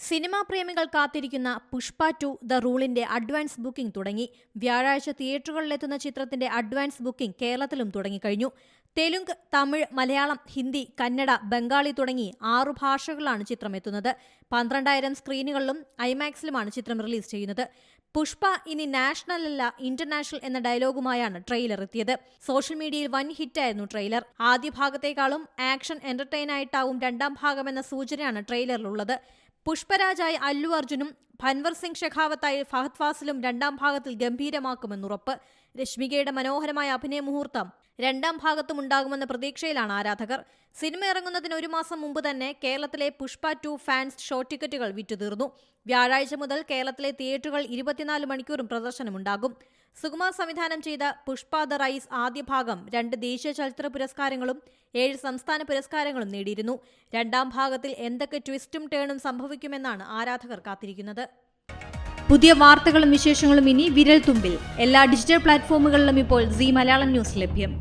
Cinema പ്രേമികൾ കാത്തിരിക്കുന്ന Pushpa 2 the റൂളിന്റെ advance booking തുടങ്ങി. വ്യാഴാഴ്ച തിയേറ്ററുകളിലെത്തുന്ന ചിത്രത്തിന്റെ അഡ്വാൻസ് ബുക്കിംഗ് കേരളത്തിലും തുടങ്ങിക്കഴിഞ്ഞു. തെലുങ്ക്, തമിഴ്, മലയാളം, ഹിന്ദി, കന്നഡ, ബംഗാളി തുടങ്ങി 6 ഭാഷകളിലാണ് ചിത്രം എത്തുന്നത്. 12,000 സ്ക്രീനുകളിലും ഐമാക്സിലുമാണ് ചിത്രം റിലീസ് ചെയ്യുന്നത്. പുഷ്പ ഇനി നാഷണൽ അല്ല ഇന്റർനാഷണൽ എന്ന ഡയലോഗുമായാണ് ട്രെയിലർ എത്തിയത്. സോഷ്യൽ മീഡിയയിൽ വൻ ഹിറ്റായിരുന്നു ട്രെയിലർ. ആദ്യ ഭാഗത്തേക്കാളും ആക്ഷൻ എന്റർടൈനായിട്ടാവും രണ്ടാം ഭാഗമെന്ന സൂചനയാണ് ട്രെയിലറിലുള്ളത്. പുഷ്പരാജായി അല്ലു അർജുനും ഭൻവർ സിംഗ് ഷെഖാവത്തായി ഫഹദ് ഫാസിലും രണ്ടാം ഭാഗത്തിൽ ഗംഭീരമാക്കുമെന്നുറപ്പ്. രശ്മികയുടെ മനോഹരമായ അഭിനയ മുഹൂർത്തം രണ്ടാം ഭാഗത്തും ഉണ്ടാകുമെന്ന പ്രതീക്ഷയിലാണ് ആരാധകർ. സിനിമ ഇറങ്ങുന്നതിന് 1 മാസം മുമ്പ് തന്നെ കേരളത്തിലെ പുഷ്പ 2 ഫാൻസ് ഷോ ടിക്കറ്റുകൾ വിറ്റുതീർന്നു. വ്യാഴാഴ്ച മുതൽ കേരളത്തിലെ തിയേറ്ററുകൾ 24 മണിക്കൂറും പ്രദർശനമുണ്ടാകും. സുകുമാർ സംവിധാനം ചെയ്ത പുഷ്പ ദ റൈസ് ആദ്യ ഭാഗം 2 ദേശീയ ചലച്ചിത്ര പുരസ്കാരങ്ങളും 7 സംസ്ഥാന പുരസ്കാരങ്ങളും നേടിയിരുന്നു. രണ്ടാം ഭാഗത്തിൽ എന്തൊക്കെ ട്വിസ്റ്റും ടേണും സംഭവിക്കുമെന്നാണ് ആരാധകർ കാത്തിരിക്കുന്നത്. പുതിയ വാർത്തകളും വിശേഷങ്ങളും ഇനി വിരൽ തുമ്പിൽ. എല്ലാ ഡിജിറ്റൽ പ്ലാറ്റ്ഫോമുകളിലും ഇപ്പോൾ സീ മലയാളം ന്യൂസ് ലഭ്യം.